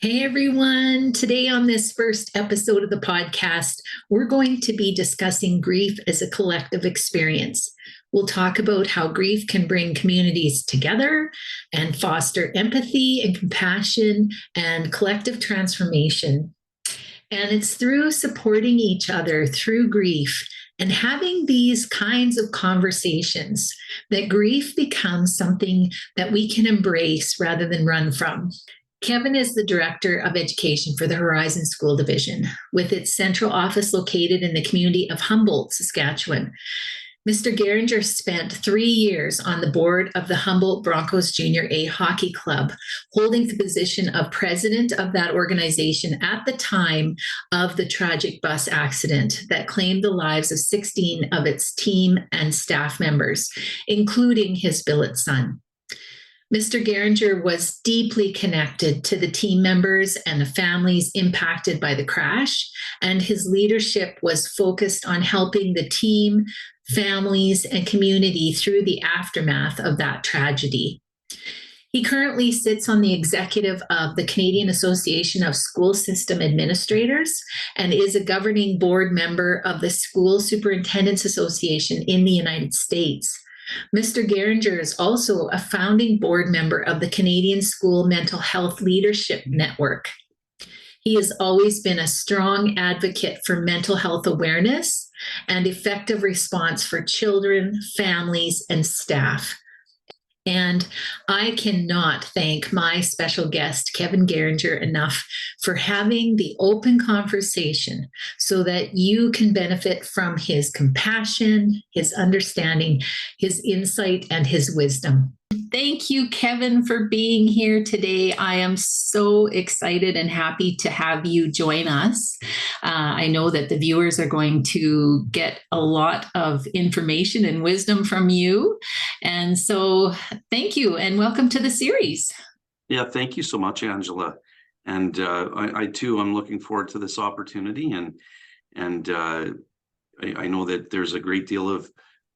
Hey everyone. Today, on this first episode of the podcast, we're going to be discussing grief as a collective experience. We'll talk about how grief can bring communities together and foster empathy and compassion and collective transformation. And it's through supporting each other through grief and having these kinds of conversations that grief becomes something that we can embrace rather than run from. Kevin is the Director of Education for the Horizon School Division, with its central office located in the community of Humboldt, Saskatchewan. Mr. Garinger spent 3 years on the board of the Humboldt Broncos Junior A Hockey Club, holding the position of president of that organization at the time of the tragic bus accident that claimed the lives of 16 of its team and staff members, including his billet son. Mr. Garinger was deeply connected to the team members and the families impacted by the crash, and his leadership was focused on helping the team, families, and community through the aftermath of that tragedy. He currently sits on the executive of the Canadian Association of School System Administrators and is a governing board member of the School Superintendents Association in the United States. Mr. Garinger is also a founding board member of the Canadian School Mental Health Leadership Network. He has always been a strong advocate for mental health awareness and effective response for children, families, and staff. And I cannot thank my special guest, Kevin Garinger, enough for having the open conversation so that you can benefit from his compassion, his understanding, his insight, and his wisdom. Thank you, Kevin, for being here today. I am so excited and happy to have you join us. I know that the viewers are going to get a lot of information and wisdom from you. And so thank you and welcome to the series. Yeah, thank you so much, Angela. And I too, I'm looking forward to this opportunity. And I know that there's a great deal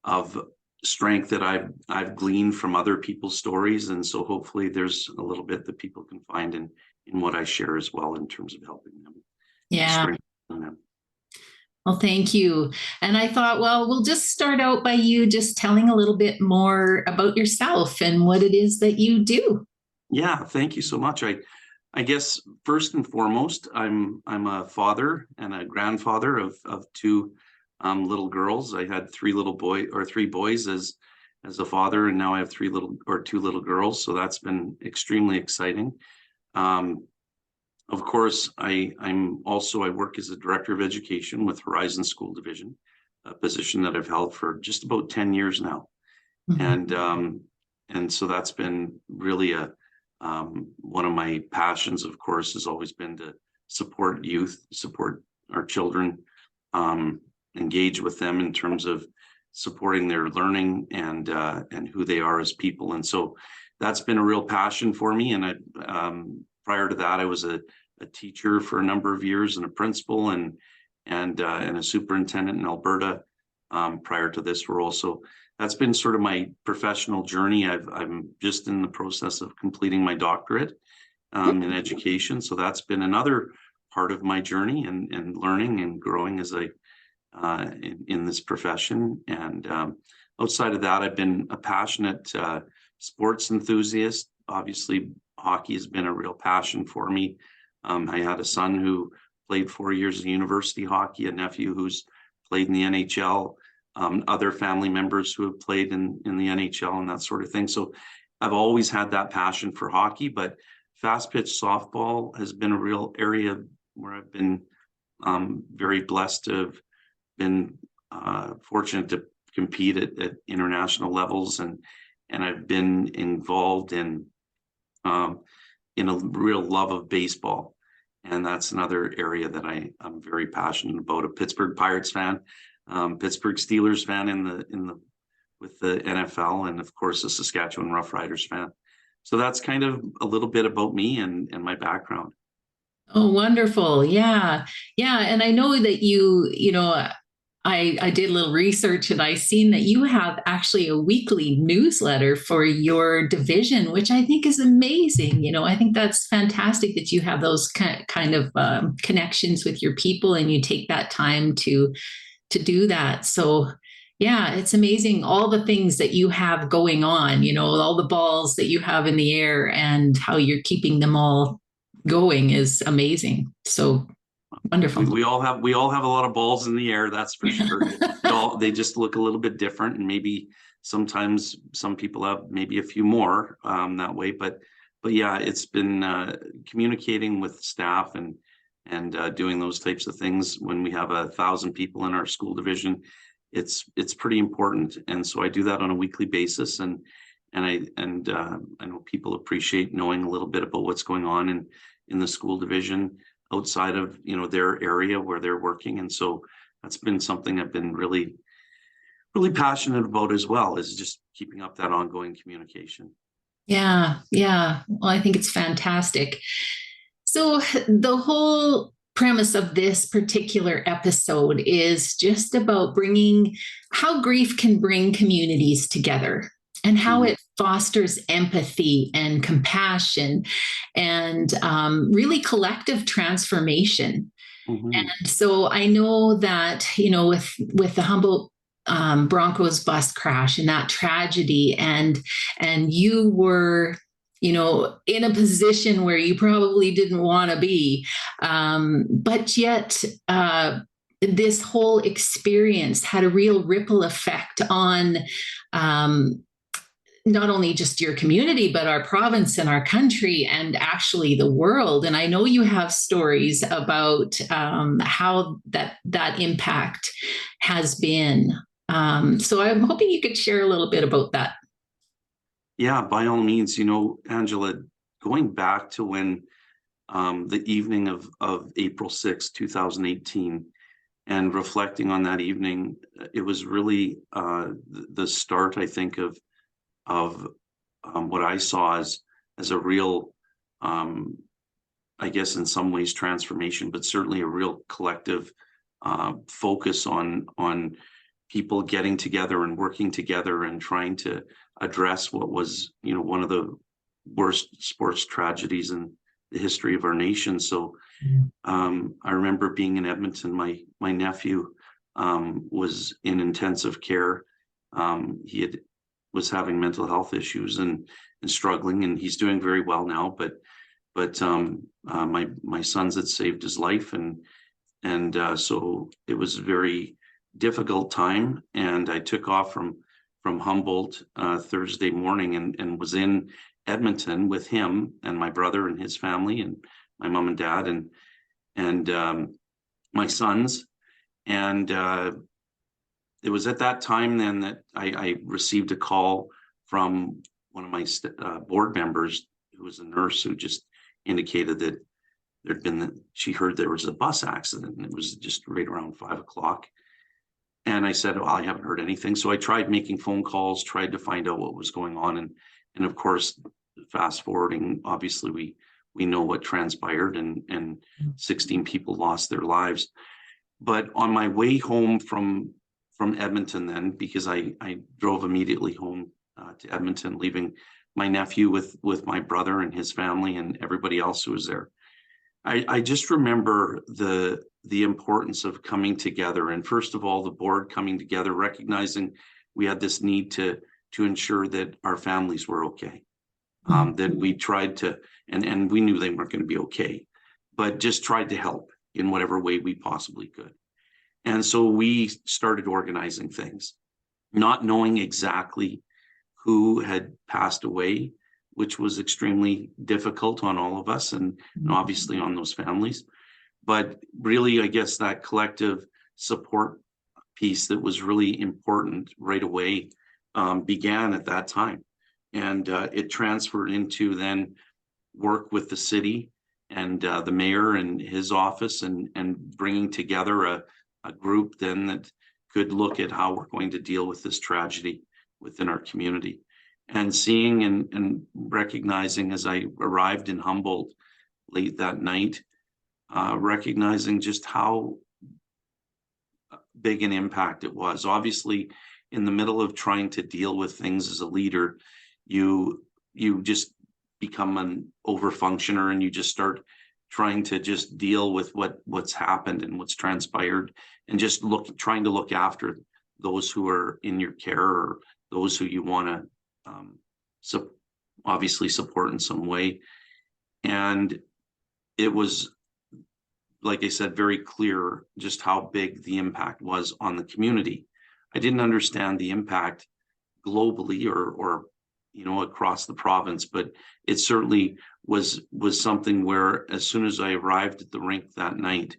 of strength that I've gleaned from other people's stories, and so hopefully there's a little bit that people can find in what I share as well in terms of helping them. Yeah. Well, thank you. And I thought, well, we'll just start out by you just telling a little bit more about yourself and what it is that you do. Yeah, thank you so much. I guess first and foremost, I'm a father and a grandfather of two little girls. I had three boys as a father, and now I have two little girls. So that's been extremely exciting. Of course, I work as a director of education with Horizon School Division, a position that I've held for just about 10 years now. Mm-hmm. And so that's been really one of my passions, of course, has always been to support youth, support our children, engage with them in terms of supporting their learning and who they are as people. And so that's been a real passion for me. And prior to that, I was a teacher for a number of years and a principal and a superintendent in Alberta prior to this role. So that's been sort of my professional journey. I'm just in the process of completing my doctorate in education. So that's been another part of my journey and learning and growing as in this profession. And outside of that, I've been a passionate sports enthusiast. Obviously, hockey has been a real passion for me. I had a son who played 4 years of university hockey, a nephew who's played in the NHL, other family members who have played in the NHL and that sort of thing. So I've always had that passion for hockey, but fast pitch softball has been a real area where I've been very blessed to have been fortunate to compete at international levels, and I've been involved in a real love of baseball, and that's another area that I'm very passionate about. A Pittsburgh Pirates fan, Pittsburgh Steelers fan with the NFL, and of course a Saskatchewan Roughriders fan. So that's kind of a little bit about me and my background. Oh, wonderful. Yeah. Yeah. And I know that I did a little research and I seen that you have actually a weekly newsletter for your division, which I think is amazing. I think that's fantastic that you have those kind of connections with your people and you take that time to do that. So yeah, it's amazing all the things that you have going on, all the balls that you have in the air and how you're keeping them all going is amazing. So wonderful. We all have a lot of balls in the air, that's for sure. They just look a little bit different, and maybe sometimes some people have maybe a few more that way. But yeah, it's been communicating with staff and doing those types of things when we have 1,000 people in our school division. It's pretty important, and so I do that on a weekly basis, and I know people appreciate knowing a little bit about what's going on in the school division outside of their area where they're working. And so that's been something I've been really passionate about as well, is just keeping up that ongoing communication. Yeah, well, I think it's fantastic. So the whole premise of this particular episode is just about bringing how grief can bring communities together and how it fosters empathy and compassion and really collective transformation. And so I know that, with the Humboldt Broncos bus crash and that tragedy, and you were in a position where you probably didn't want to be. But yet, this whole experience had a real ripple effect on not only just your community, but our province and our country and actually the world. And I know you have stories about how that impact has been. So I'm hoping you could share a little bit about that. Yeah, by all means. Angela, going back to when the evening of April 6, 2018, and reflecting on that evening, it was really the start, I think, of what I saw as a real, I guess in some ways transformation, but certainly a real collective focus on people getting together and working together and trying to address what was, one of the worst sports tragedies in the history of our nation. So I remember being in Edmonton. My nephew was in intensive care. He was having mental health issues and struggling, and he's doing very well now. But my sons had saved his life, and so it was a very difficult time. And I took off from Humboldt Thursday morning and was in Edmonton with him and my brother and his family and my mom and dad and my sons. And it was at that time then that I received a call from one of my board members, who was a nurse, who just indicated that she heard there was a bus accident, and it was just right around 5 o'clock. And I said, well, I haven't heard anything. So I tried making phone calls, tried to find out what was going on. And of course, fast forwarding, obviously we know what transpired, and 16 people lost their lives. But on my way home from Edmonton then, because I drove immediately home to Edmonton, leaving my nephew with my brother and his family and everybody else who was there. I just remember the importance of coming together, and first of all, the board coming together, recognizing we had this need to ensure that our families were okay. That we tried to, and we knew they weren't going to be okay, but just tried to help in whatever way we possibly could. And so we started organizing things, not knowing exactly who had passed away, which was extremely difficult on all of us and obviously on those families. But really, I guess that collective support piece that was really important right away began at that time. And it transferred into then work with the city and the mayor and his office and bringing together a group then that could look at how we're going to deal with this tragedy within our community. And seeing and recognizing as I arrived in Humboldt late that night, recognizing just how big an impact it was. Obviously, in the middle of trying to deal with things as a leader, you just become an overfunctioner, and you just start trying to just deal with what's happened and what's transpired, and just trying to look after those who are in your care, or those who you want to obviously support in some way. And it was, like I said, very clear just how big the impact was on the community. I didn't understand the impact globally or across the province, but it certainly was something where, as soon as I arrived at the rink that night,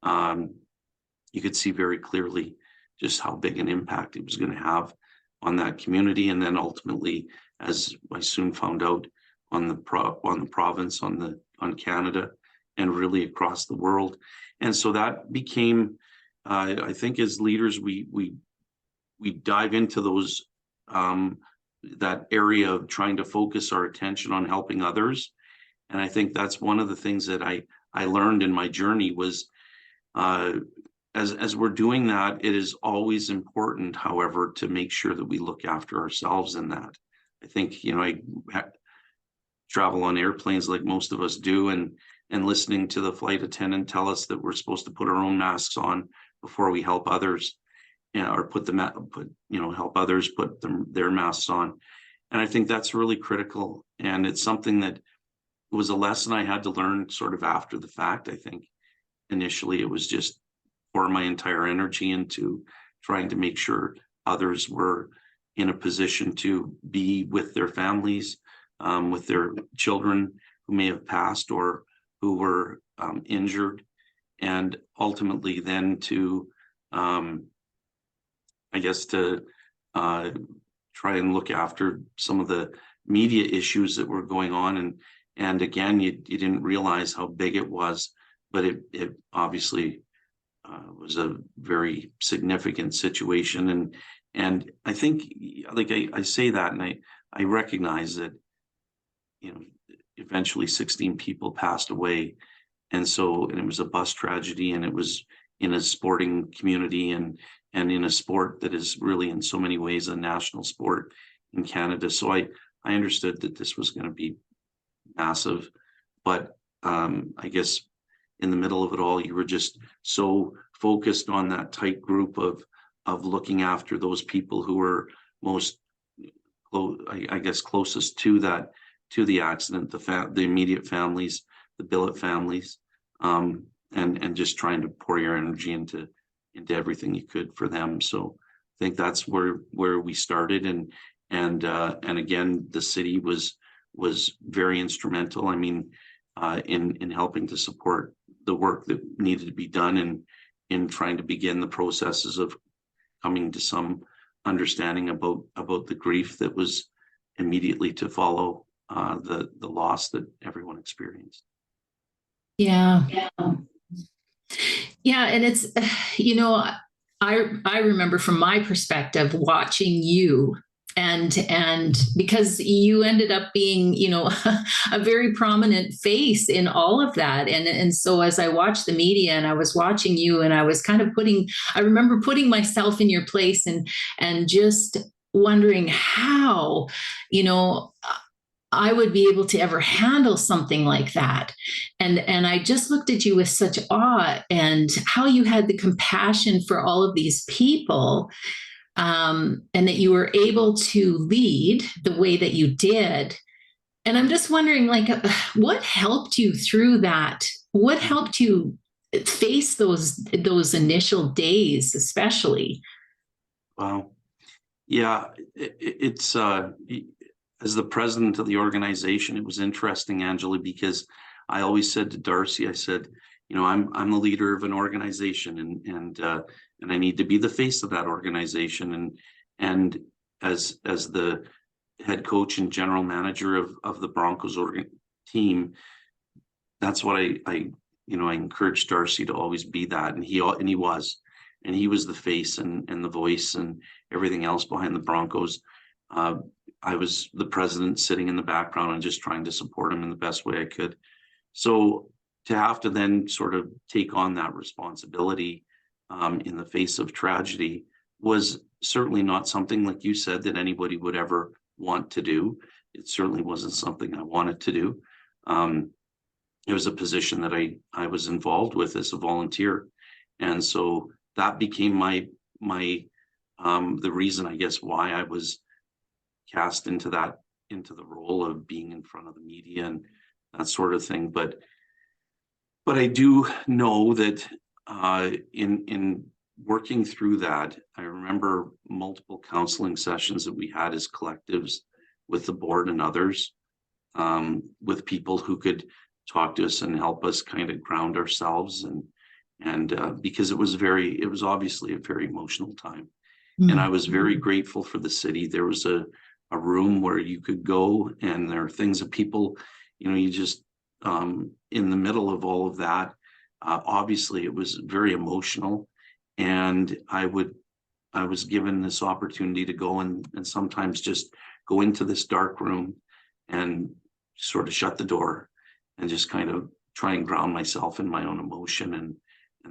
you could see very clearly just how big an impact it was going to have on that community, and then ultimately, as I soon found out, on the province, on Canada, and really across the world. And so that became, I think, as leaders, we dive into those that area of trying to focus our attention on helping others. And I think that's one of the things that I learned in my journey was, as we're doing that, it is always important, however, to make sure that we look after ourselves in that. I think, I travel on airplanes like most of us do, and listening to the flight attendant tell us that we're supposed to put our own masks on before we help others, or help others put their masks on. And I think that's really critical. And it's something that was a lesson I had to learn sort of after the fact. I think initially it was just pour my entire energy into trying to make sure others were in a position to be with their families, with their children who may have passed or who were injured, and ultimately then to, try and look after some of the media issues that were going on. And again, you didn't realize how big it was, but it obviously was a very significant situation. And I think, like I say that, and I recognize that, eventually 16 people passed away. And it was a bus tragedy, and it was in a sporting community, and in a sport that is really in so many ways a national sport in Canada. So I understood that this was going to be massive, but I guess in the middle of it all, you were just so focused on that tight group of looking after those people who were most, closest to the accident, the immediate families, the billet families, and just trying to pour your energy into everything you could for them. So I think that's where we started, and again, the city was very instrumental. I mean, in helping to support the work that needed to be done, in trying to begin the processes of coming to some understanding about the grief that was immediately to follow the loss that everyone experienced. Yeah. And it's, I remember from my perspective watching you, and because you ended up being, a very prominent face in all of that. And so as I watched the media and I was watching you, and I was kind of I remember putting myself in your place and just wondering how, I would be able to ever handle something like that. And I just looked at you with such awe, and how you had the compassion for all of these people, and that you were able to lead the way that you did. And I'm just wondering, what helped you through that? What helped you face those initial days, especially? Well, yeah, it's as the president of the organization, it was interesting, Angela, because I always said to Darcy, I said, I'm the leader of an organization, and I need to be the face of that organization. And as the head coach and general manager of the Broncos team, that's what I encouraged Darcy to always be that, and he was the face and the voice and everything else behind the Broncos. I was the president sitting in the background and just trying to support him in the best way I could. So to have to then sort of take on that responsibility, in the face of tragedy was certainly not something, like you said, that anybody would ever want to do. It certainly wasn't something I wanted to do. It was a position that I was involved with as a volunteer. And so that became the reason, I guess, why I was cast into the role of being in front of the media and that sort of thing. But I do know that in working through that, I remember multiple counseling sessions that we had as collectives with the board and others, with people who could talk to us and help us kind of ground ourselves, and because it was obviously a very emotional time. And I was very grateful for the city. There was a room where you could go, and there are things that people, you just in the middle of all of that, obviously it was very emotional, and I was given this opportunity to go and sometimes just go into this dark room and sort of shut the door and just kind of try and ground myself in my own emotion and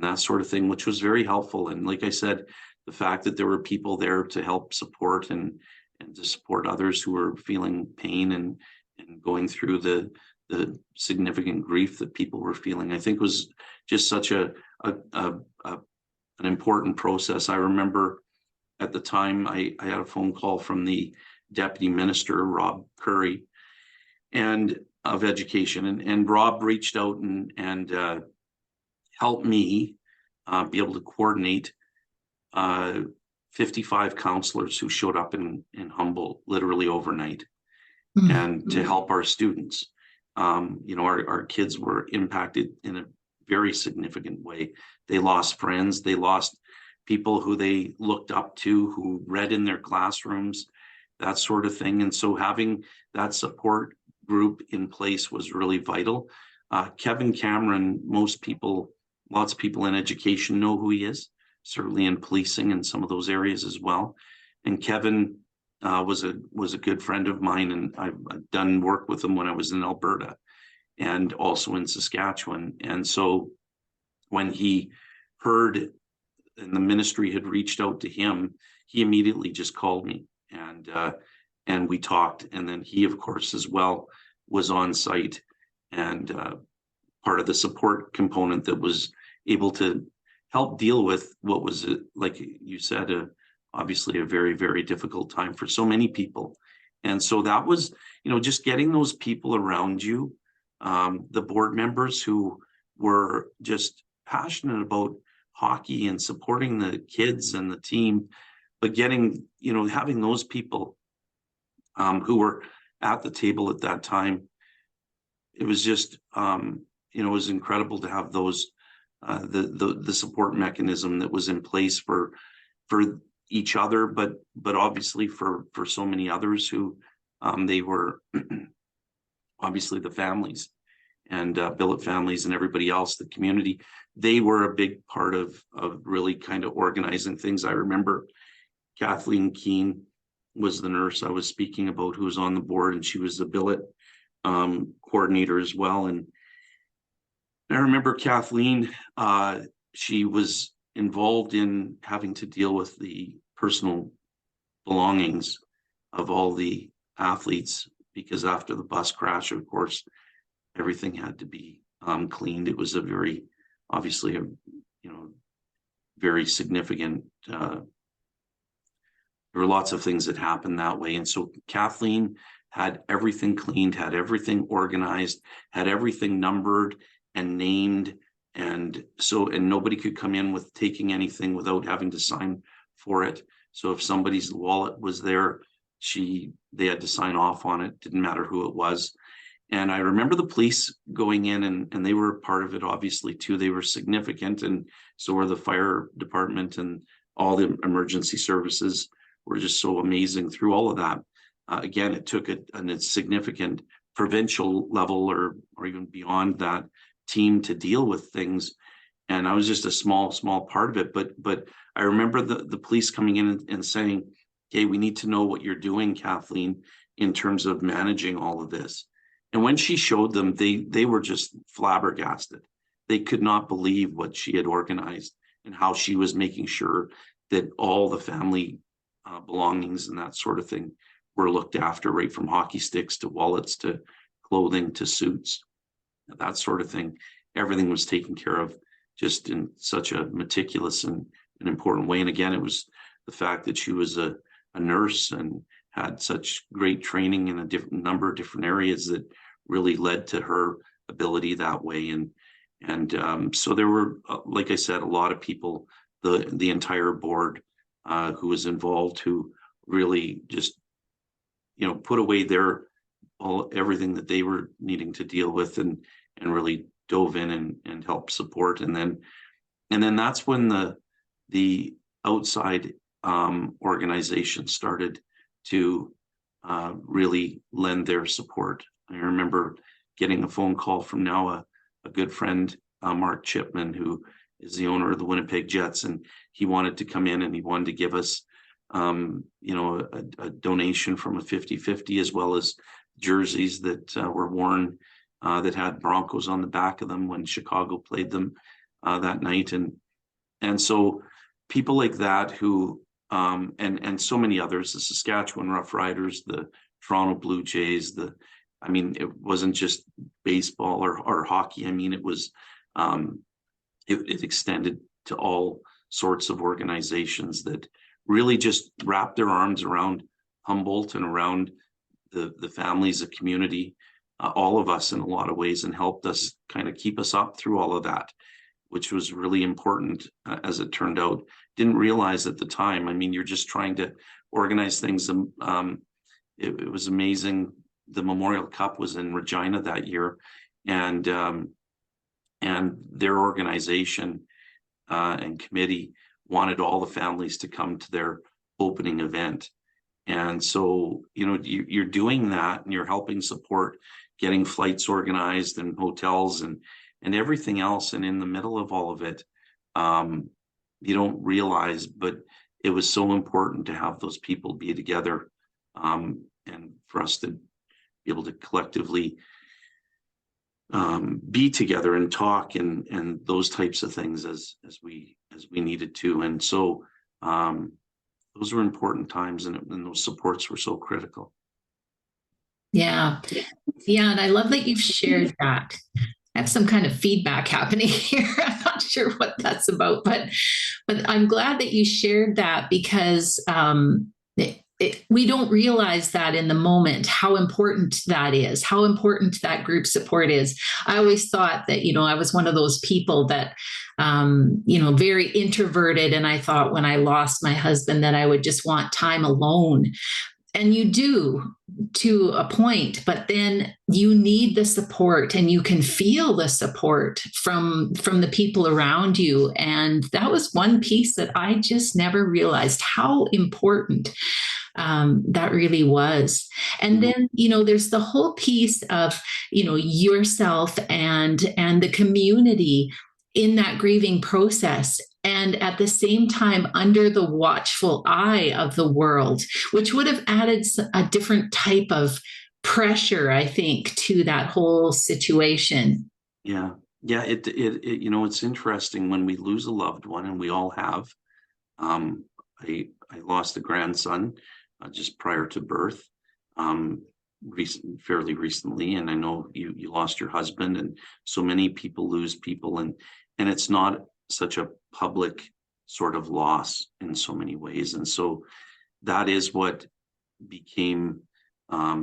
that sort of thing, which was very helpful. And like I said, the fact that there were people there to help support and to support others who were feeling pain and going through the significant grief that people were feeling, I think was just such an important process. I remember at the time I had a phone call from the Deputy Minister, Rob Curry, and of Education, and Rob reached out and helped me be able to coordinate 55 counselors who showed up in Humboldt literally overnight, and to help our students. Our kids were impacted in a very significant way. They lost friends, they lost people who they looked up to, who read in their classrooms, that sort of thing. And so having that support group in place was really vital. Kevin Cameron, lots of people in education know who he is, certainly in policing and some of those areas as well. And Kevin was a good friend of mine, and I've done work with him when I was in Alberta and also in Saskatchewan. And so when he heard and the ministry had reached out to him, he immediately just called me, and we talked. And then he, of course, as well, was on site and part of the support component that was able to help deal with what was, like you said, obviously a very, very difficult time for so many people. And so that was, just getting those people around you, the board members who were just passionate about hockey and supporting the kids and the team, but having those people who were at the table at that time, it was just, it was incredible to have those, the support mechanism that was in place for each other, but obviously for so many others who they were obviously the families and billet families and everybody else, the community. They were a big part of really kind of organizing things. I remember Kathleen Keene was the nurse I was speaking about, who was on the board, and she was the billet coordinator as well. And I remember Kathleen, she was involved in having to deal with the personal belongings of all the athletes, because after the bus crash, of course, everything had to be cleaned. It was obviously a very significant, there were lots of things that happened that way. And so Kathleen had everything cleaned, had everything organized, had everything numbered and named. And nobody could come in with taking anything without having to sign for it. So if somebody's wallet was there, they had to sign off on it. Didn't matter who it was. And I remember the police going in, and they were part of it, obviously, too. They were significant, and so were the fire department, and all the emergency services were just so amazing through all of that. Again, it took a significant provincial level or even beyond that team to deal with things. And I was just a small part of it. But I remember the police coming in and saying, "Okay, we need to know what you're doing, Kathleen, in terms of managing all of this." And when she showed them, they were just flabbergasted. They could not believe what she had organized and how she was making sure that all the family belongings and that sort of thing were looked after, right from hockey sticks to wallets to clothing to suits, that sort of thing. Everything was taken care of just in such a meticulous and an important way. And again, it was the fact that she was a nurse and had such great training in a different number of different areas that really led to her ability that way. And so there were, like I said, a lot of people, the entire board who was involved, who really just, put away everything that they were needing to deal with, and really dove in and helped support. And then that's when the outside organization started to really lend their support. I remember getting a phone call from now a good friend, Mark Chipman, who is the owner of the Winnipeg Jets, and he wanted to come in and he wanted to give us a donation from a 50-50, as well as jerseys that were worn that had Broncos on the back of them when Chicago played them that night. And so people like that who and so many others, the Saskatchewan Roughriders, the Toronto Blue Jays, it wasn't just baseball or hockey. It was it extended to all sorts of organizations that really just wrapped their arms around Humboldt and around the families, the community, all of us in a lot of ways, and helped us kind of keep us up through all of that, which was really important as it turned out. Didn't realize at the time. You're just trying to organize things. It was amazing. The Memorial Cup was in Regina that year, and their organization and committee wanted all the families to come to their opening event. And so, you're doing that, and you're helping support getting flights organized and hotels and everything else. And in the middle of all of it, you don't realize, but it was so important to have those people be together, and for us to be able to collectively be together and talk and those types of things as we needed to. And so those were important times, and those supports were so critical. Yeah. And I love that you've shared that. I have some kind of feedback happening here. I'm not sure what that's about, but I'm glad that you shared that, because we don't realize that in the moment, how important that is, how important that group support is. I always thought that, I was one of those people that, very introverted. And I thought when I lost my husband that I would just want time alone. And you do, to a point, but then you need the support, and you can feel the support from the people around you. And that was one piece that I just never realized how important that really was. And then, there's the whole piece of, yourself and the community in that grieving process. And at the same time, under the watchful eye of the world, which would have added a different type of pressure, I think, to that whole situation. Yeah. It's interesting when we lose a loved one, and we all have. I lost a grandson just prior to birth, fairly recently, and I know you lost your husband, and so many people lose people, and it's not such a public sort of loss in so many ways. And so that is what became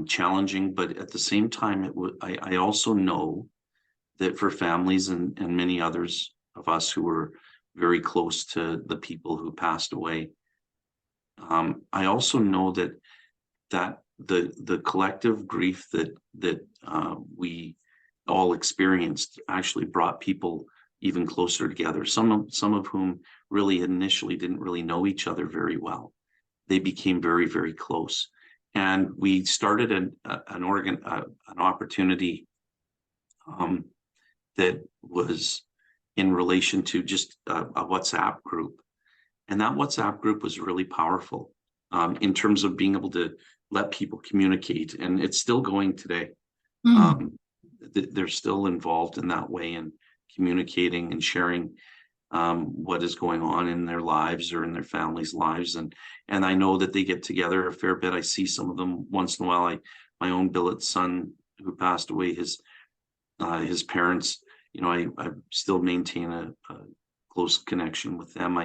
challenging. But at the same time, I also know that for families and many others of us who were very close to the people who passed away, I also know that the collective grief that we all experienced actually brought people even closer together. Some of whom really initially didn't really know each other very well. They became very, very close, and we started an opportunity that was in relation to just a WhatsApp group, and that WhatsApp group was really powerful in terms of being able to let people communicate, and it's still going today. They're still involved in that way, and communicating and sharing what is going on in their lives or in their families' lives. And I know that they get together a fair bit. I see some of them once in a while. My own billet son who passed away, his parents, I still maintain a close connection with them.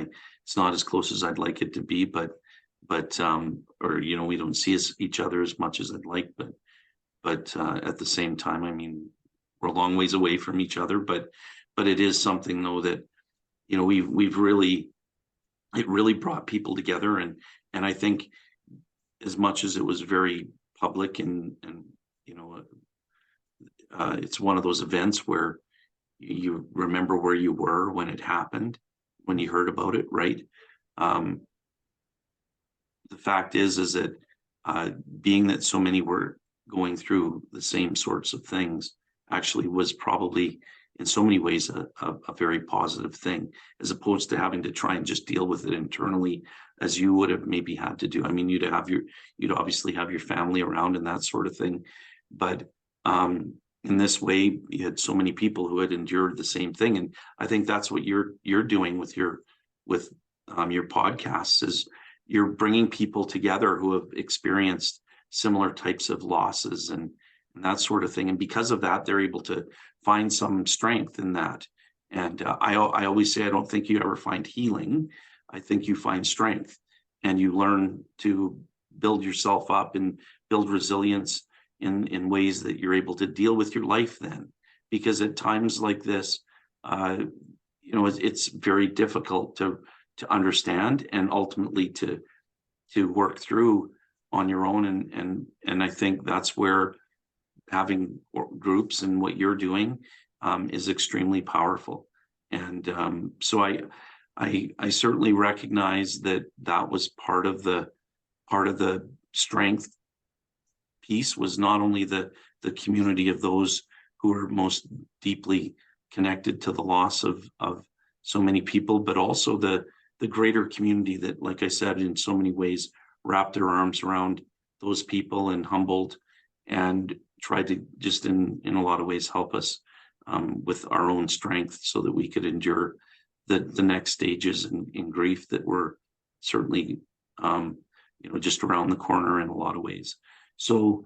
It's not as close as I'd like it to be, but or we don't see each other as much as I'd like, but at the same time, I mean, we're a long ways away from each other, but it is something though that we've really, it really brought people together. And I think as much as it was very public and it's one of those events where you remember where you were when it happened, when you heard about it, right? The fact is that being that so many were going through the same sorts of things actually was probably in so many ways a very positive thing, as opposed to having to try and just deal with it internally as you would have maybe had to do. I mean, you'd obviously have your family around and that sort of thing, but in this way, you had so many people who had endured the same thing. And I think that's what you're doing with your podcasts, is you're bringing people together who have experienced similar types of losses and that sort of thing. And because of that, they're able to find some strength in that. And I always say, I don't think you ever find healing. I think you find strength, and you learn to build yourself up and build resilience in ways that you're able to deal with your life then. Because at times like this, it's very difficult to understand and ultimately to work through on your own. And I think that's where having groups and what you're doing is extremely powerful. And so I certainly recognize that was part of the strength piece, was not only the community of those who are most deeply connected to the loss of so many people, but also the greater community that, like I said, in so many ways wrapped their arms around those people and humbled and tried to just in a lot of ways help us with our own strength so that we could endure the next stages in grief that were certainly just around the corner in a lot of ways. So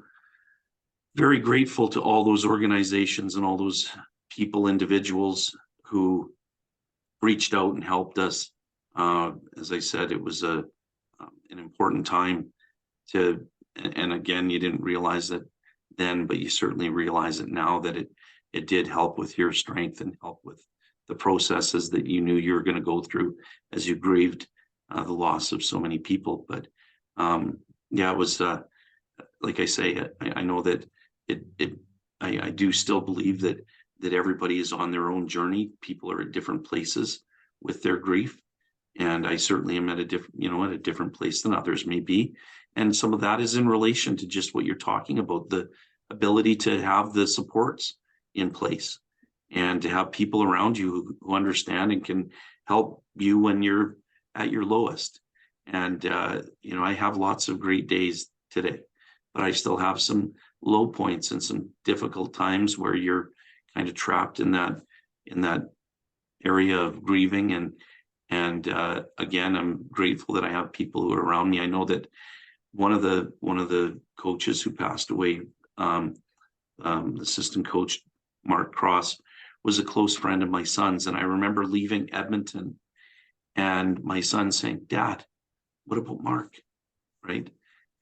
very grateful to all those organizations and all those people, individuals who reached out and helped us. As I said, it was an important time and again, you didn't realize it then, but you certainly realize it now, that it did help with your strength and help with the processes that you knew you were going to go through as you grieved the loss of so many people. But it was like I say, I know that I do still believe that everybody is on their own journey. People are at different places with their grief, and I certainly am at a different place than others may be. And some of that is in relation to just what you're talking about, the ability to have the supports in place and to have people around you who understand and can help you when you're at your lowest. And I have lots of great days today, but I still have some low points and some difficult times where you're kind of trapped in that area of grieving. And again, I'm grateful that I have people who are around me. I know that one of the coaches who passed away, assistant coach Mark Cross, was a close friend of my son's. And I remember leaving Edmonton and my son saying, "Dad, what about Mark?" Right?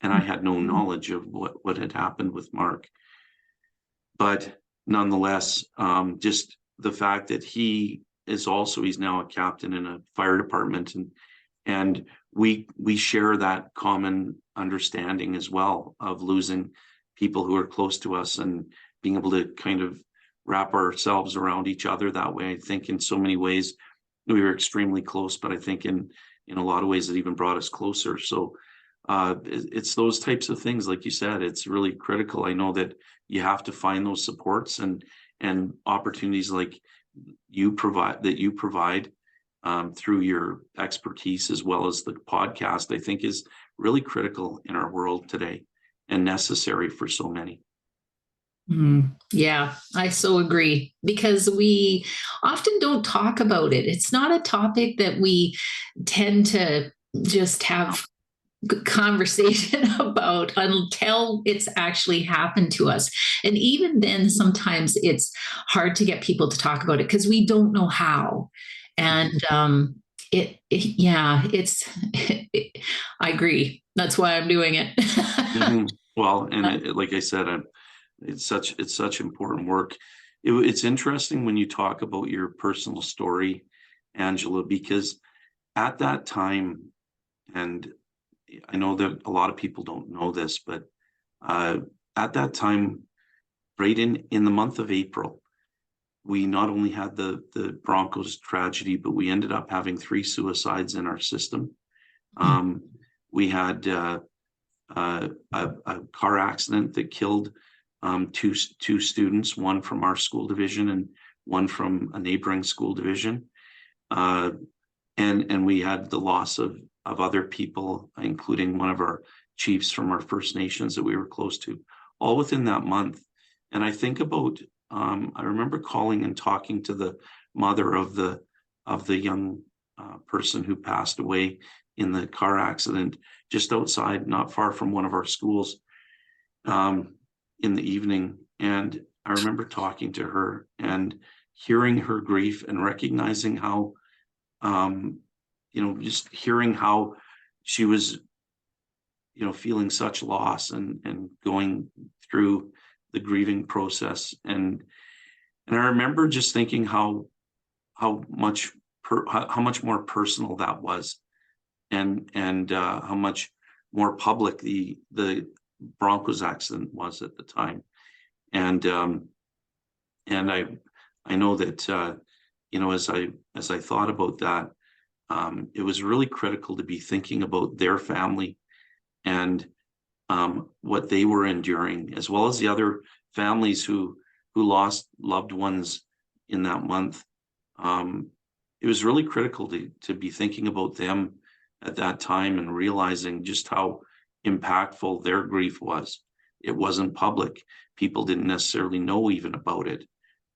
And I had no knowledge of what had happened with Mark. But nonetheless, just the fact that he's now a captain in a fire department, and we share that common understanding as well of losing people who are close to us and being able to kind of wrap ourselves around each other that way. I think in so many ways we were extremely close, but I think in a lot of ways it even brought us closer. So it's those types of things, like you said, it's really critical. I know that you have to find those supports and opportunities like you provide through your expertise, as well as the podcast, I think is really critical in our world today and necessary for so many. Yeah, I so agree because we often don't talk about it. It's not a topic that we tend to just have conversation about until it's actually happened to us. And even then, sometimes it's hard to get people to talk about it because we don't know how. And yeah, I agree. That's why I'm doing it. Well, and like I said, it's such important work. It's interesting when you talk about your personal story, Angela, because at that time, and I know that a lot of people don't know this, but at that time, right in the month of April, we not only had the Broncos tragedy, but we ended up having 3 suicides in our system. We had a car accident that killed two students, one from our school division and one from a neighboring school division. And we had the loss of other people, including one of our chiefs from our First Nations that we were close to, all within that month. And I think about, I remember calling and talking to the mother of the young person who passed away in the car accident just outside, not far from one of our schools, in the evening. And I remember talking to her and hearing her grief and recognizing how, just hearing how she was, feeling such loss and going through the grieving process. And I remember just thinking how much more personal that was, and how much more public the Broncos accident was at the time. And I know that as I thought about that, it was really critical to be thinking about their family and what they were enduring, as well as the other families who lost loved ones in that month. It was really critical to be thinking about them at that time and realizing just how impactful their grief was. It wasn't public. People didn't necessarily know even about it,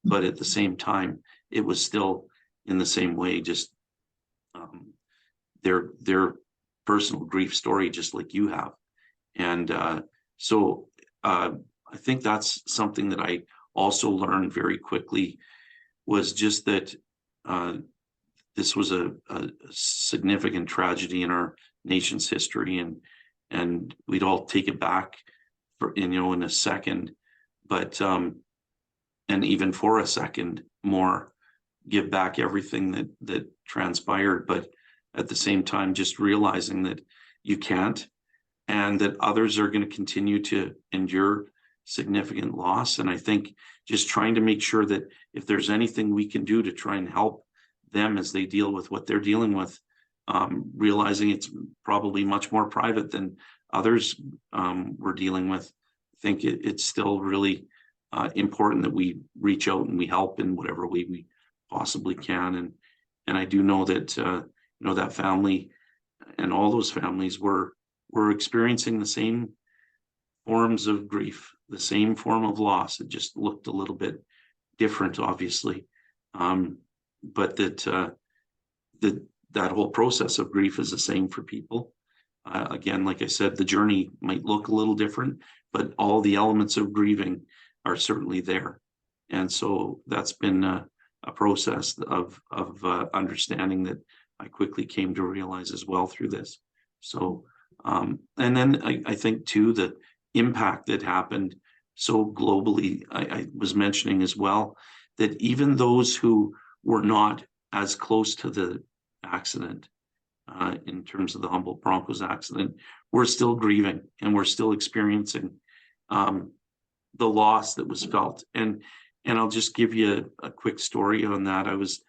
but at the same time, it was still in the same way, just their personal grief story, just like you have. And so I think that's something that I also learned very quickly, was just that this was a significant tragedy in our nation's history, and we'd all take it back in a second, but and even for a second more, give back everything that transpired, but at the same time just realizing that you can't, and that others are going to continue to endure significant loss. And I think just trying to make sure that if there's anything we can do to try and help them as they deal with what they're dealing with, realizing it's probably much more private than others were dealing with. I think it's still really important that we reach out and we help in whatever way we possibly can. And I do know that that family and all those families were experiencing the same forms of grief, the same form of loss. It just looked a little bit different, obviously, but that whole process of grief is the same for people. Again, like I said, the journey might look a little different, but all the elements of grieving are certainly there. And so that's been a process of understanding that I quickly came to realize as well through this. So, and then I think too, the impact that happened so globally, I was mentioning as well, that even those who were not as close to the accident, in terms of the Humboldt Broncos accident, we're still grieving and we're still experiencing the loss that was felt. And I'll just give you a quick story on that. I was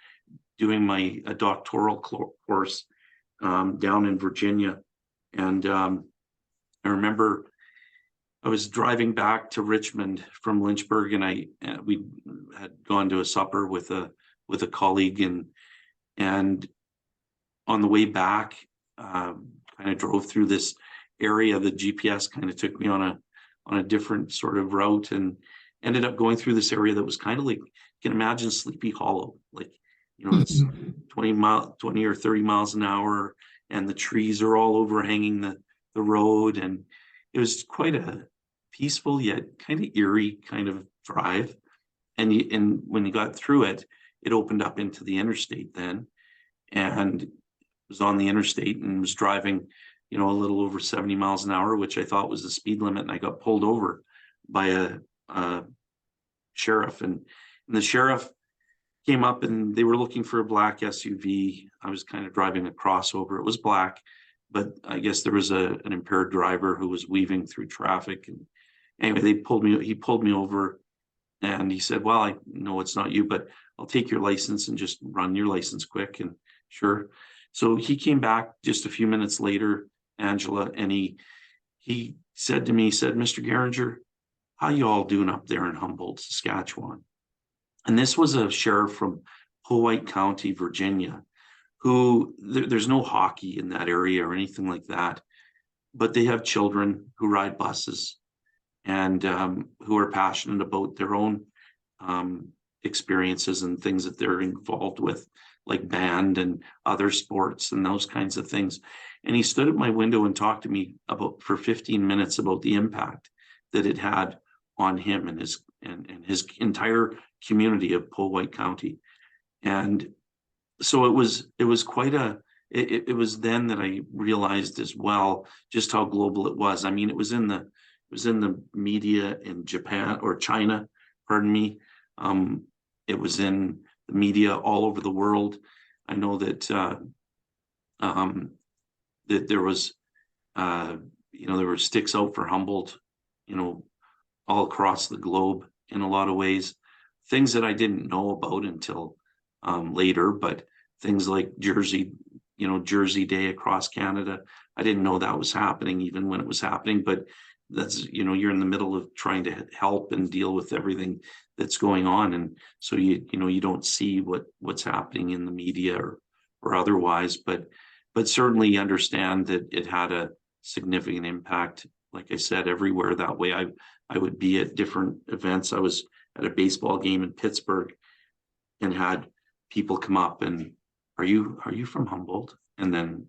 doing a doctoral course down in Virginia, and I remember I was driving back to Richmond from Lynchburg, and we had gone to a supper with a colleague, and on the way back, kind of drove through this area. The GPS kind of took me on a different sort of route, and ended up going through this area that was kind of like, you can imagine Sleepy Hollow, like, it's 20 or 30 miles an hour, and the trees are all overhanging the road. And it was quite a peaceful yet kind of eerie kind of drive. And when you got through it, it opened up into the interstate then, and was on the interstate and was driving, a little over 70 miles an hour, which I thought was the speed limit. And I got pulled over by a sheriff, and the sheriff came up and they were looking for a black SUV. I was kind of driving a crossover. It was black, but I guess there was an impaired driver who was weaving through traffic. And anyway, he pulled me over, and he said, well, I know it's not you, but I'll take your license and just run your license quick. And sure. So he came back just a few minutes later, Angela, and he said to me, Mr. Garinger, how you all doing up there in Humboldt, Saskatchewan? And this was a sheriff from Powhite County, Virginia, who there's no hockey in that area or anything like that, but they have children who ride buses and who are passionate about their own experiences and things that they're involved with, like band and other sports and those kinds of things. And he stood at my window and talked to me for 15 minutes about the impact that it had on him and his entire community of Powhite County. And so it was quite it was then that I realized as well just how global it was. I mean, it was in the media in Japan or China, pardon me. It was in the media all over the world. I know that that there was there were sticks out for Humboldt, all across the globe in a lot of ways, things that I didn't know about until later, but things like Jersey Day across Canada. I didn't know that was happening even when it was happening, but that's, you're in the middle of trying to help and deal with everything that's going on. And so, you don't see what's happening in the media or otherwise, but certainly understand that it had a significant impact. Like I said, everywhere that way. I would be at different events. I was at a baseball game in Pittsburgh and had people come up and, are you from Humboldt? And then,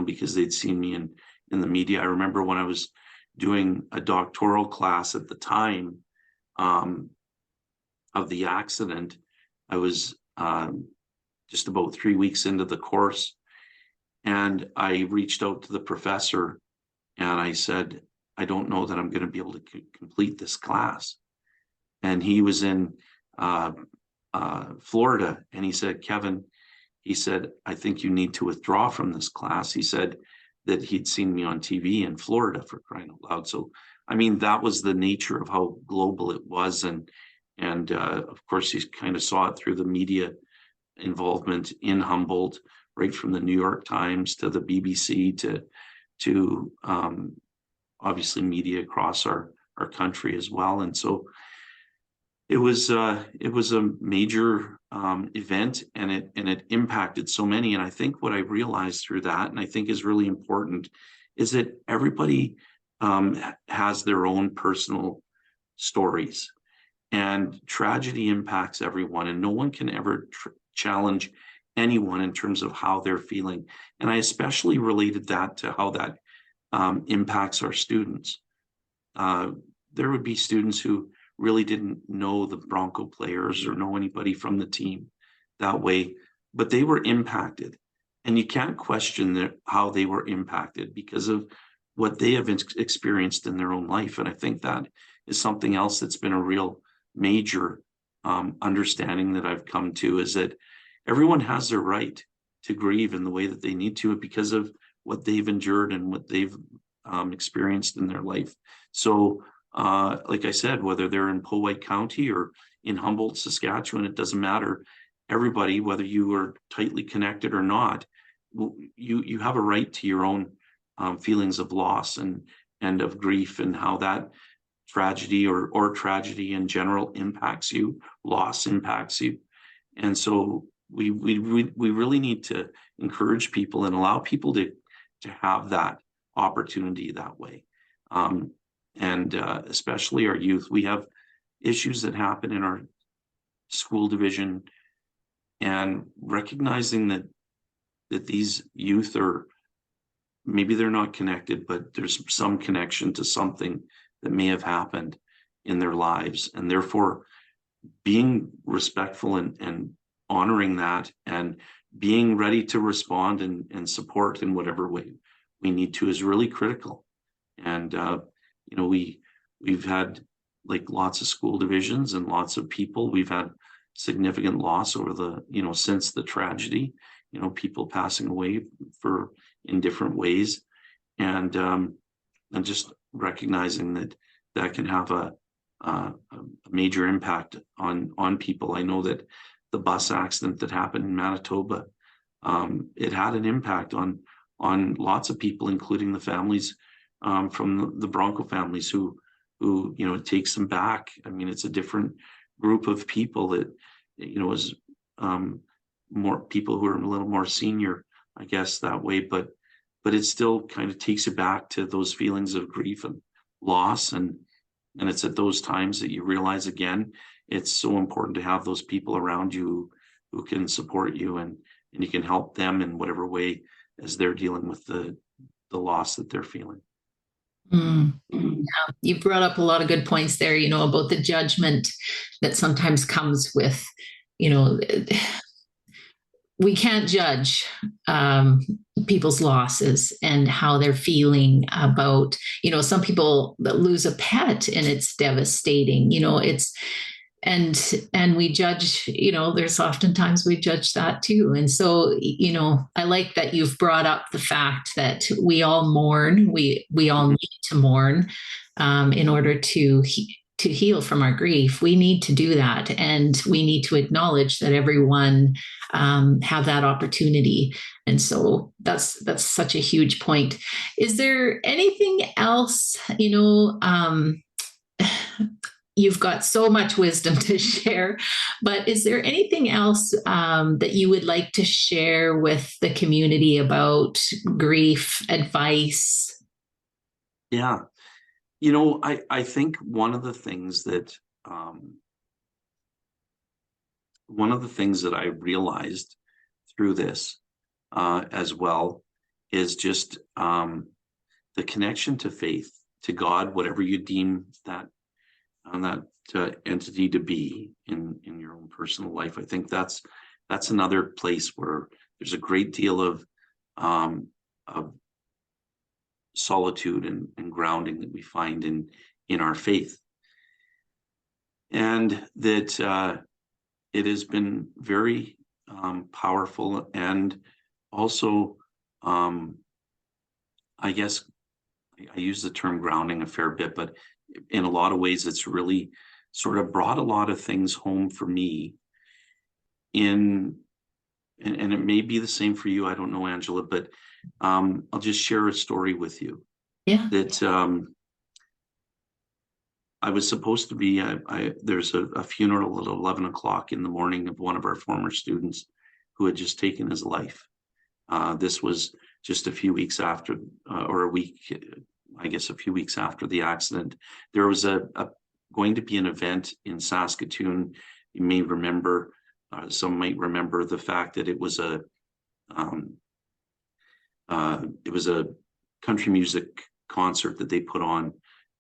because they'd seen me in the media. I remember when I was doing a doctoral class at the time of the accident, I was just about 3 weeks into the course, and I reached out to the professor and I said, I don't know that I'm going to be able to complete this class. And he was in Florida, and he said, Kevin, he said, I think you need to withdraw from this class. He said that he'd seen me on TV in Florida, for crying out loud. So, I mean, that was the nature of how global it was. And of course, he kind of saw it through the media involvement in Humboldt, right from the New York Times to the BBC to obviously media across our country as well. And so it was a major event, and it impacted so many. And I think what I realized through that, and I think is really important, is that everybody has their own personal stories, and tragedy impacts everyone, and no one can ever challenge anyone in terms of how they're feeling. And I especially related that to how that impacts our students. There would be students who really didn't know the Bronco players or know anybody from the team that way, but they were impacted. And you can't question how they were impacted because of what they have experienced in their own life. And I think that is something else that's been a real major understanding that I've come to, is that everyone has their right to grieve in the way that they need to because of what they've endured and what they've experienced in their life. So like I said, whether they're in Powhite County or in Humboldt, Saskatchewan, it doesn't matter. Everybody, whether you are tightly connected or not, you have a right to your own feelings of loss and of grief, and how that tragedy or tragedy in general impacts you, loss impacts you. And so we really need to encourage people and allow people to have that opportunity that way. And especially our youth. We have, issues that happen in our school division, and recognizing that these youth are, maybe they're not connected, but there's some connection to something that may have happened in their lives, and therefore being respectful and honoring that, and being ready to respond and support in whatever way we need to is really critical. And we've had, like, lots of school divisions and lots of people. We've had significant loss over the, since the tragedy, people passing away in different ways. And just recognizing that can have a major impact on people. I know that the bus accident that happened in Manitoba, it had an impact on lots of people, including the families from the Bronco families who it takes them back. I mean, it's a different group of people that, is more people who are a little more senior, I guess, that way, but it still kind of takes you back to those feelings of grief and loss. And it's at those times that you realize, again, it's so important to have those people around you who can support you, and you can help them in whatever way as they're dealing with the loss that they're feeling. Yeah, you brought up a lot of good points there, about the judgment that sometimes comes with, we can't judge people's losses and how they're feeling about, some people that lose a pet and it's devastating, and we judge, there's oftentimes we judge that too. And so, I like that you've brought up the fact that we all mourn, we all need to mourn in order to heal from our grief. We need to do that. And we need to acknowledge that everyone have that opportunity. And so that's such a huge point. Is there anything else, you've got so much wisdom to share, but is there anything else that you would like to share with the community about grief, advice? Yeah. I think one of the things that I realized through this as well is just the connection to faith, to God, whatever you deem that entity to be in your own personal life. I think that's another place where there's a great deal of solitude and grounding that we find in our faith, and that it has been very powerful. And also, I guess I use the term grounding a fair bit, but in a lot of ways, it's really sort of brought a lot of things home for me and it may be the same for you. I don't know, Angela, but I'll just share a story with you. Yeah. That I was supposed to be, there's a funeral at 11 o'clock in the morning of one of our former students who had just taken his life. This was just a few weeks after, or a week, I guess a few weeks after the accident. There was going to be an event in Saskatoon. You may remember, some might remember the fact that it was a country music concert that they put on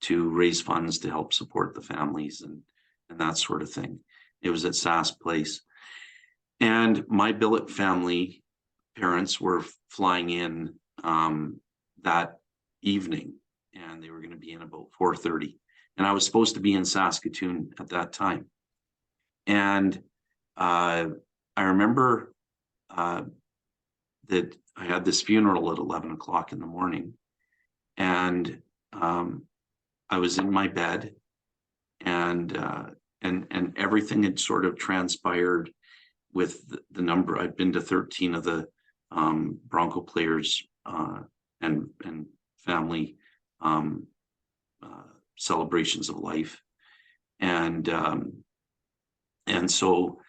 to raise funds to help support the families and that sort of thing. It was at Sask Place. And my billet family parents were flying in that evening, and they were going to be in about 4:30. And I was supposed to be in Saskatoon at that time. And I remember that I had this funeral at 11 o'clock in the morning, and I was in my bed, and everything had sort of transpired with the number. I'd been to 13 of the Bronco players and family celebrations of life, and so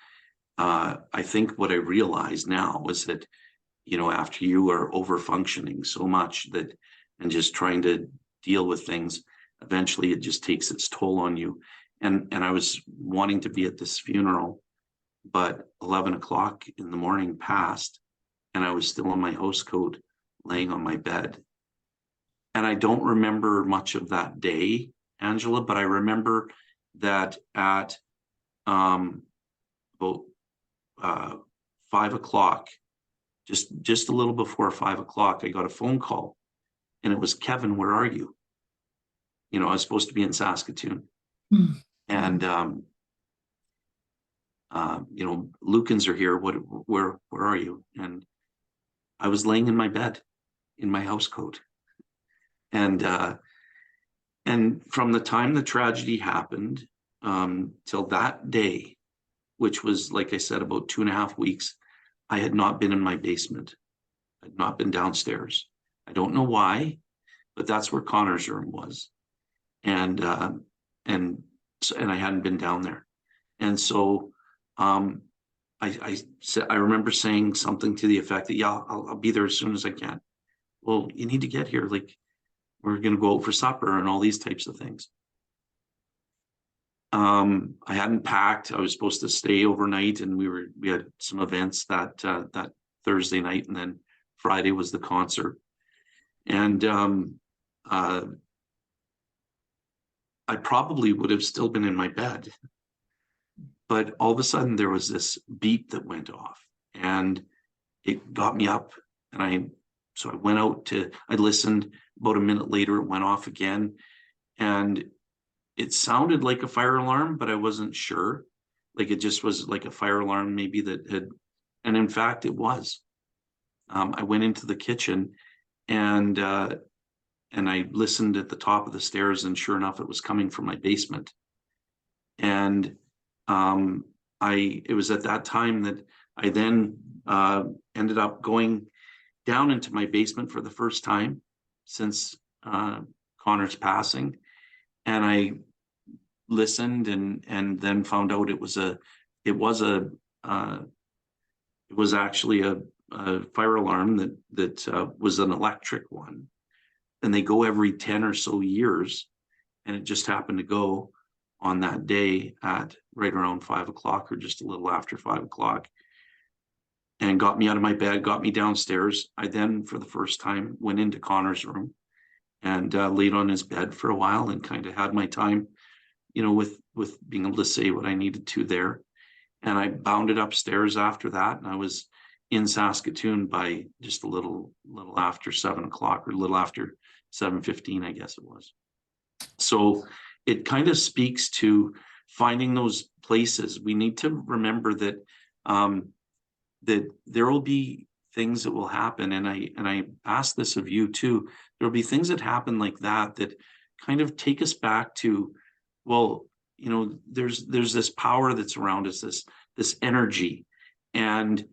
I think what I realize now was that, after you are over functioning so much that and just trying to deal with things, eventually it just takes its toll on you. and I was wanting to be at this funeral, but 11 o'clock in the morning passed, and I was still in my house coat laying on my bed. And I don't remember much of that day, Angela, but I remember that at about 5 o'clock, just a little before 5 o'clock, I got a phone call, and it was, Kevin, where are you? You know, I was supposed to be in Saskatoon. Mm. And you know, Lukens are here. Where are you? And I was laying in my bed in my house coat. And from the time the tragedy happened till that day, which was, like I said, about 2.5 weeks, I had not been in my basement. I'd not been downstairs. I don't know why, but that's where Connor's room was. And I hadn't been down there. And so I remember saying something to the effect that, yeah, I'll be there as soon as I can. Well, you need to get here. Like, we're going to go out for supper and all these types of things. I hadn't packed. I was supposed to stay overnight, and we had some events that Thursday night, and then Friday was the concert. And I probably would have still been in my bed, but all of a sudden there was this beep that went off, and it got me up, and I went out I listened. About a minute later, it went off again, and it sounded like a fire alarm, but I wasn't sure. Like, it just was like a fire alarm maybe that had, and in fact it was. I went into the kitchen, and I listened at the top of the stairs, and sure enough, it was coming from my basement. And it was at that time that I then ended up going down into my basement for the first time since Connor's passing. And I listened, and then found out it was actually a fire alarm that was an electric one. And they go every 10 or so years, and it just happened to go on that day at right around 5 o'clock, or just a little after 5 o'clock, and got me out of my bed, got me downstairs. I then, for the first time, went into Connor's room and laid on his bed for a while, and kind of had my time, you know, with being able to say what I needed to there. And I bounded upstairs after that, and I was in Saskatoon by just a little after 7 o'clock, or a little after 7:15, I guess it was. So it kind of speaks to finding those places. We need to remember that that there will be things that will happen, and I ask this of you too. There will be things that happen like that kind of take us back to, well, you know, there's this power that's around us, this energy, and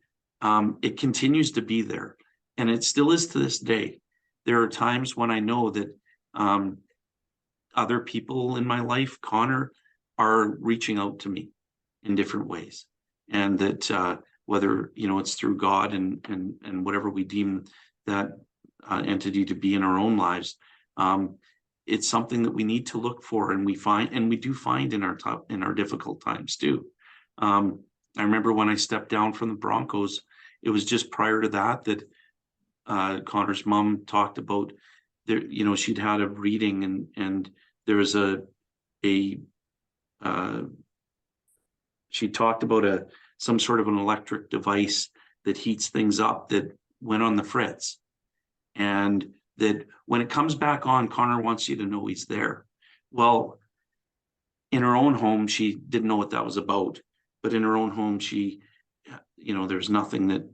it continues to be there, and it still is to this day. There are times when I know that other people in my life, Connor, are reaching out to me in different ways, and that whether, you know, it's through God and whatever we deem that entity to be in our own lives, it's something that we need to look for, and we do find in our difficult times too. I remember when I stepped down from the Broncos, it was just prior to that Connor's mom talked about there, you know, she'd had a reading, and there was she talked about some sort of an electric device that heats things up that went on the fritz, and that when it comes back on, Connor wants you to know he's there. Well, in her own home, she didn't know what that was about, but in her own home, she, you know, there's nothing that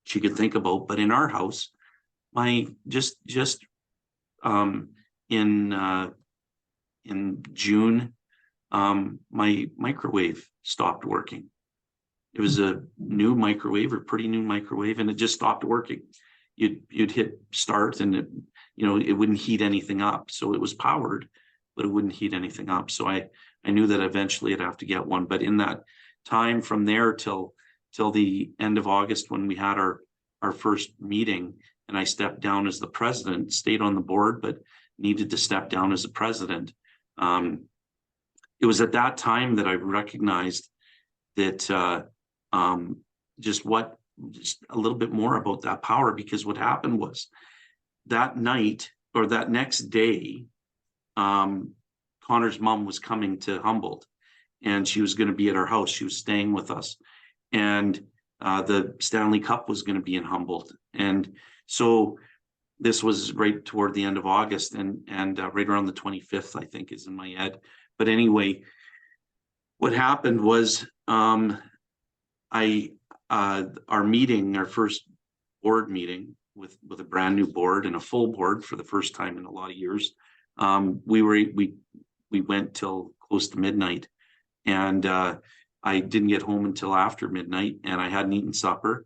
she could think about. But in our house, in June, my microwave stopped working. It was a new microwave, or pretty new microwave, and it just stopped working. You'd hit start, and it wouldn't heat anything up. So it was powered, but it wouldn't heat anything up. So I knew that eventually I'd have to get one. But in that time from there till the end of August, when we had our first meeting, and I stepped down as the president, stayed on the board, but needed to step down as the president. it was at that time that I recognized that just a little bit more about that power, because what happened was that night or that next day, Connor's mom was coming to Humboldt, and she was going to be at our house. She was staying with us, and the Stanley Cup was going to be in Humboldt. And so this was right toward the end of August, and right around the 25th, I think, is in my head. But anyway, what happened was our first board meeting with a brand new board and a full board for the first time in a lot of years. We went till close to midnight, and I didn't get home until after midnight, and I hadn't eaten supper.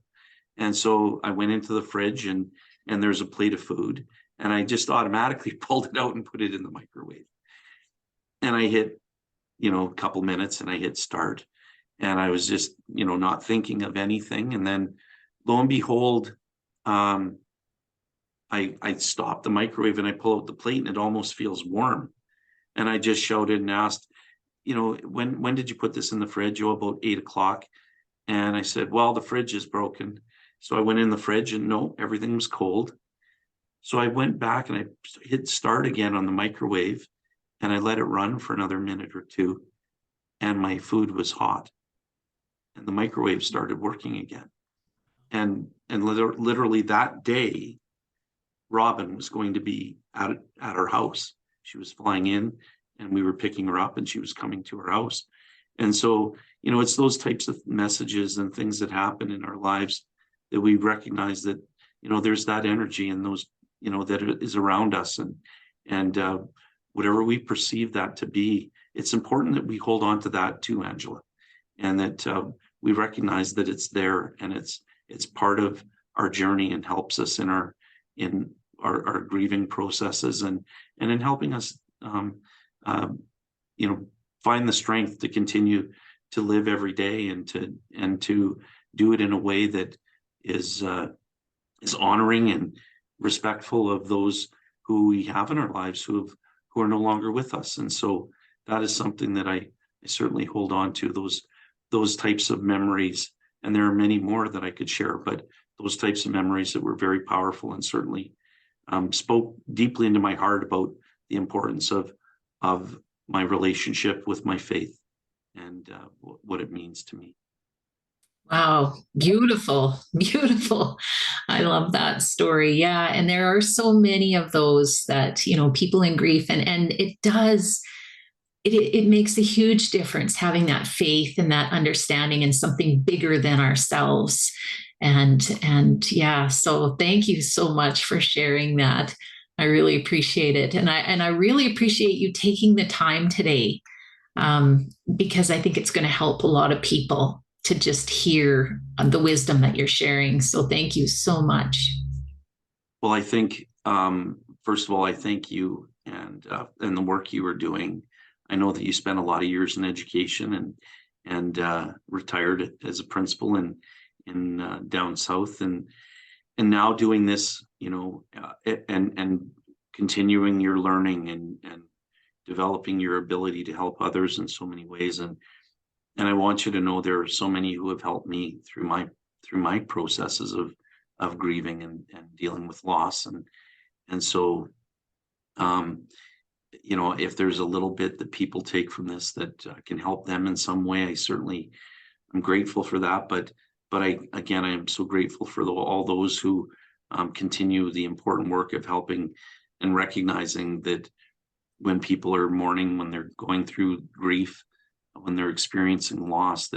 And so I went into the fridge, and there's a plate of food, and I just automatically pulled it out and put it in the microwave. And I hit, a couple minutes, and I hit start, and I was just, not thinking of anything. And then lo and behold, I stopped the microwave and I pull out the plate, and it almost feels warm. And I just shouted and asked, when did you put this in the fridge? Oh, about 8 o'clock. And I said, well, the fridge is broken. So I went in the fridge, and no, everything was cold. So I went back and I hit start again on the microwave, and I let it run for another minute or two, and my food was hot, and the microwave started working again. And literally that day, Robin was going to be at our house. She was flying in, and we were picking her up, and she was coming to our house. And so, it's those types of messages and things that happen in our lives that we recognize that, there's that energy and those, that is around us, and whatever we perceive that to be, it's important that we hold on to that too, Angela, and that we recognize that it's there, and it's part of our journey, and helps us in our grieving processes, and in helping us, find the strength to continue to live every day, and to do it in a way that is honoring and respectful of those who we have in our lives who are no longer with us. And so that is something that I certainly hold on to, those types of memories. And there are many more that I could share, but those types of memories that were very powerful, and certainly spoke deeply into my heart about the importance of my relationship with my faith, and what it means to me. Wow, beautiful, beautiful. I love that story. Yeah. And there are so many of those that, people in grief, and it makes a huge difference having that faith and that understanding in something bigger than ourselves. And yeah, so thank you so much for sharing that. I really appreciate it. And I really appreciate you taking the time today, because I think it's going to help a lot of people to just hear the wisdom that you're sharing. So thank you so much. Well, I think, first of all, I thank you and the work you are doing. I know that you spent a lot of years in education, and retired as a principal in down south, and now doing this, and continuing your learning, and developing your ability to help others in so many ways. And I want you to know there are so many who have helped me through my processes of grieving and dealing with loss. And so, if there's a little bit that people take from this that can help them in some way, I'm grateful for that. But I am so grateful for all those who continue the important work of helping and recognizing that when people are mourning, when they're going through grief, when they're experiencing loss,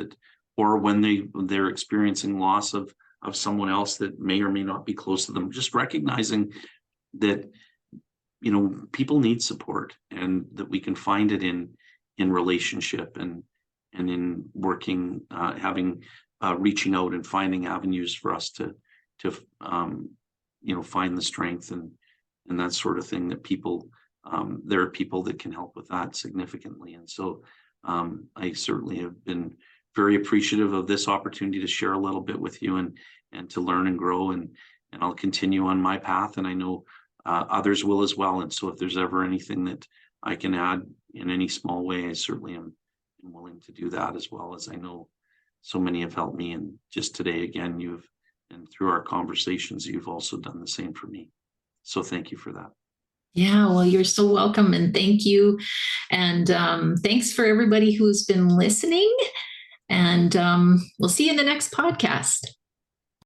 or when they're experiencing loss of someone else that may or may not be close to them, just recognizing that, people need support, and that we can find it in relationship, and in working, reaching out and finding avenues for us to find the strength and that sort of thing, that people, there are people that can help with that significantly. And so I certainly have been very appreciative of this opportunity to share a little bit with you, and to learn and grow, and I'll continue on my path, and I know others will as well. And so if there's ever anything that I can add, in any small way, I certainly am willing to do that, as well as I know so many have helped me. And just today, again, and through our conversations, you've also done the same for me. So thank you for that. Yeah, well, you're so welcome. And thank you. And thanks for everybody who's been listening. And we'll see you in the next podcast.